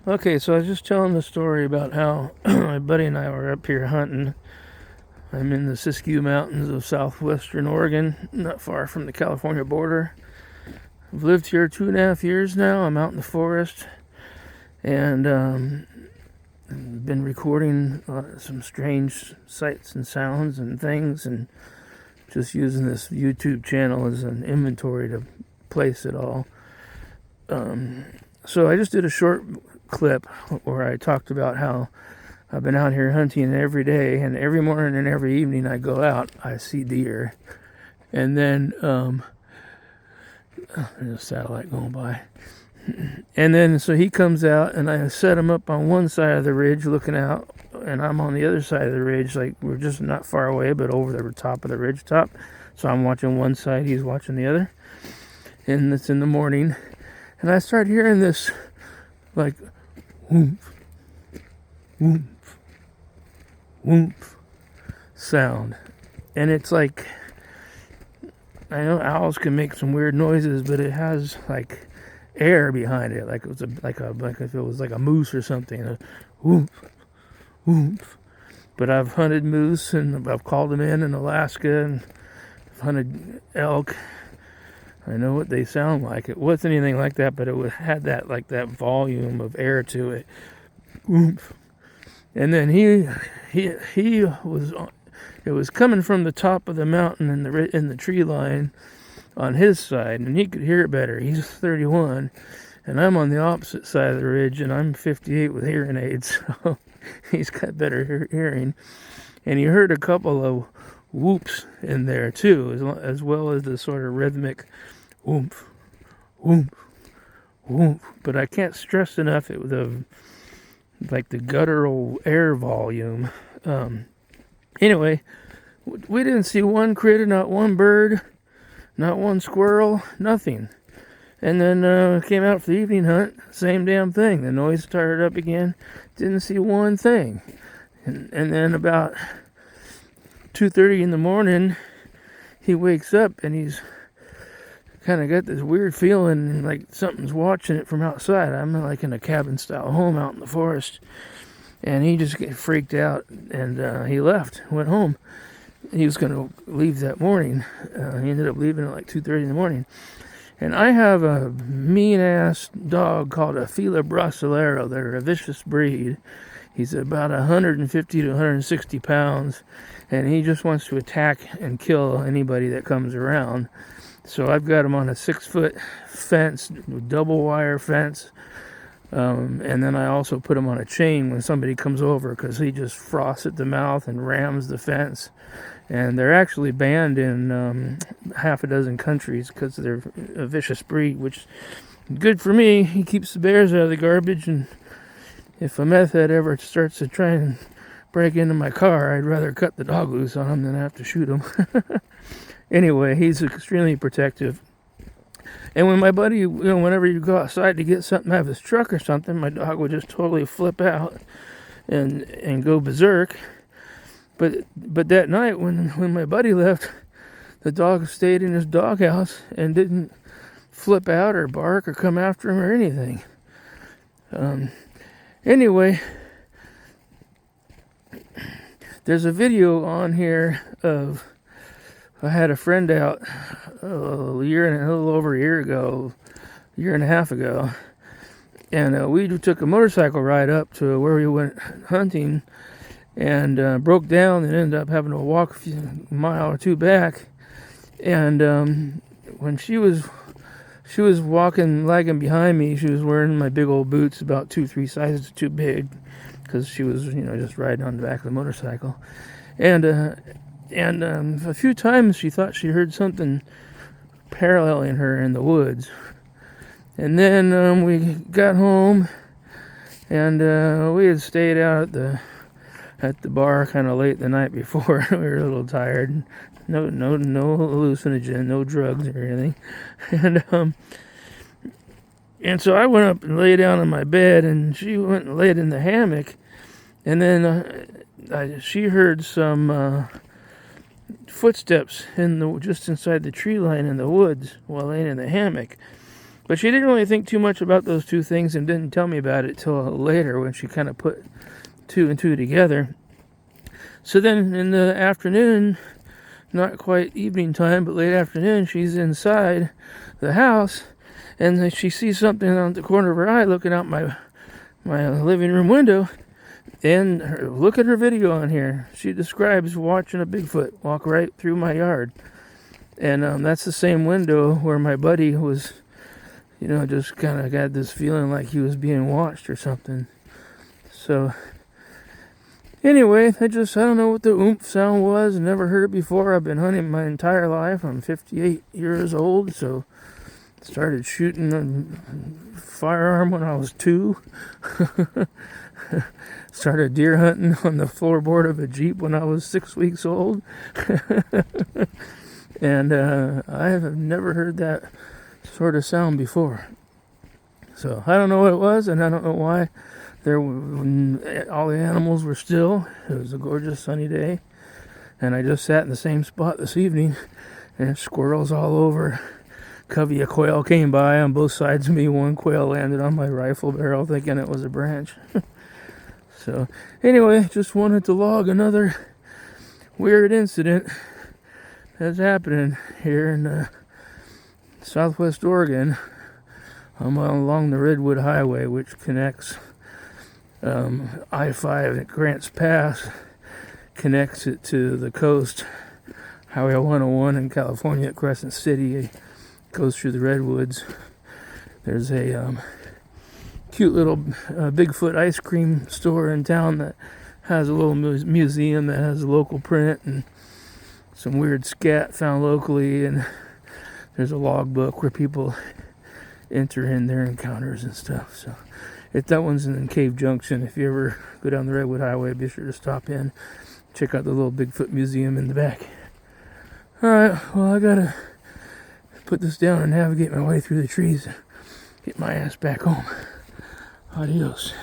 Okay, so I was just telling the story about how my buddy and I were up here hunting. I'm in the Siskiyou Mountains of southwestern Oregon, not far from the California border. I've lived here 2.5 years now. I'm out in the forest and been recording some strange sights and sounds and things, and just using this YouTube channel as an inventory to place it all. So I just did a short clip where I talked about how I've been out here hunting every day, and every morning and every evening I go out, I see deer. And then there's a satellite going by. And then so he comes out, and I set him up on one side of the ridge looking out, and I'm on the other side of the ridge, like we're just not far away, but over the top of the ridge top. So I'm watching one side, he's watching the other. And it's in the morning, and I start hearing this like whoomp, whoomp, whoomp sound. And it's like, I know owls can make some weird noises, but it has like air behind it, like it was like if it was like a moose or something. A whoomp, whoomp. But I've hunted moose, and I've called them in Alaska, and I've hunted elk. I know what they sound like. It wasn't anything like that, but it had that like that volume of air to it. Oomph. And then he was, it was coming from the top of the mountain in the tree line on his side, and he could hear it better. He's 31, and I'm on the opposite side of the ridge, and I'm 58 with hearing aids, so he's got better hearing. And he heard a couple of whoops in there too, as well as the sort of rhythmic whoomp, whoomp, whoomp. But I can't stress enough it was like the guttural air volume. Anyway, we didn't see one critter, not one bird, not one squirrel, nothing. And then came out for the evening hunt, same damn thing. The noise started up again, didn't see one thing. And then about 2:30 in the morning, he wakes up, and he's kind of got this weird feeling like something's watching it from outside. I'm like in a cabin style home out in the forest, and he just get freaked out, and he left, went home. He was going to leave that morning. He ended up leaving at like 2:30 in the morning. And I have a mean ass dog called a Fila Brasileiro. They're a vicious breed. He's about 150 to 160 pounds, and he just wants to attack and kill anybody that comes around. So I've got him on a 6-foot fence, double wire fence, and then I also put him on a chain when somebody comes over, because he just froths at the mouth and rams the fence. And they're actually banned in half a dozen countries because they're a vicious breed, which is good for me. He keeps the bears out of the garbage, and if a meth head ever starts to try and break into my car, I'd rather cut the dog loose on him than have to shoot him. Anyway, he's extremely protective. And when my buddy, whenever you go outside to get something out of his truck or something, my dog would just totally flip out and go berserk. But that night when my buddy left, the dog stayed in his doghouse and didn't flip out or bark or come after him or anything. Anyway, there's a video on here of, I had a friend out a little over a year ago, a year and a half ago, and we took a motorcycle ride up to where we went hunting, and broke down and ended up having to walk a mile or two back. And when she was lagging behind me, she was wearing my big old boots, about 2-3 sizes too big, because she was just riding on the back of the motorcycle. And a few times she thought she heard something paralleling her in the woods. And then we got home, and we had stayed out at the bar kind of late the night before. We were a little tired. No hallucinogen, no drugs or anything. And so I went up and lay down in my bed, and she went and laid in the hammock. And then she heard some footsteps just inside the tree line in the woods while laying in the hammock. But she didn't really think too much about those two things and didn't tell me about it till later when she kind of put two and two together. So then in the afternoon, not quite evening time, but late afternoon, she's inside the house, and then she sees something on the corner of her eye looking out my living room window. And look at her video on here. She describes watching a Bigfoot walk right through my yard. And that's the same window where my buddy was, just kind of got this feeling like he was being watched or something. So, anyway, I don't know what the oomph sound was. Never heard it before. I've been hunting my entire life. I'm 58 years old, so started shooting a firearm when I was 2. Started deer hunting on the floorboard of a Jeep when I was 6 weeks old. And I have never heard that sort of sound before. So I don't know what it was, and I don't know why. All the animals were still. It was a gorgeous sunny day. And I just sat in the same spot this evening, and squirrels all over. Covey of quail came by on both sides of me. One quail landed on my rifle barrel thinking it was a branch. So, anyway, just wanted to log another weird incident that's happening here in southwest Oregon. I'm along the Redwood Highway, which connects I-5 at Grants Pass, connects it to the coast. Highway 101 in California at Crescent City. It goes through the redwoods. There's a cute little Bigfoot ice cream store in town that has a little museum that has a local print and some weird scat found locally, and there's a logbook where people enter in their encounters and stuff. So that one's in Cave Junction. If you ever go down the Redwood Highway, be sure to stop in, check out the little Bigfoot museum in the back. Alright, well, I gotta put this down and navigate my way through the trees, get my ass back home. Adios.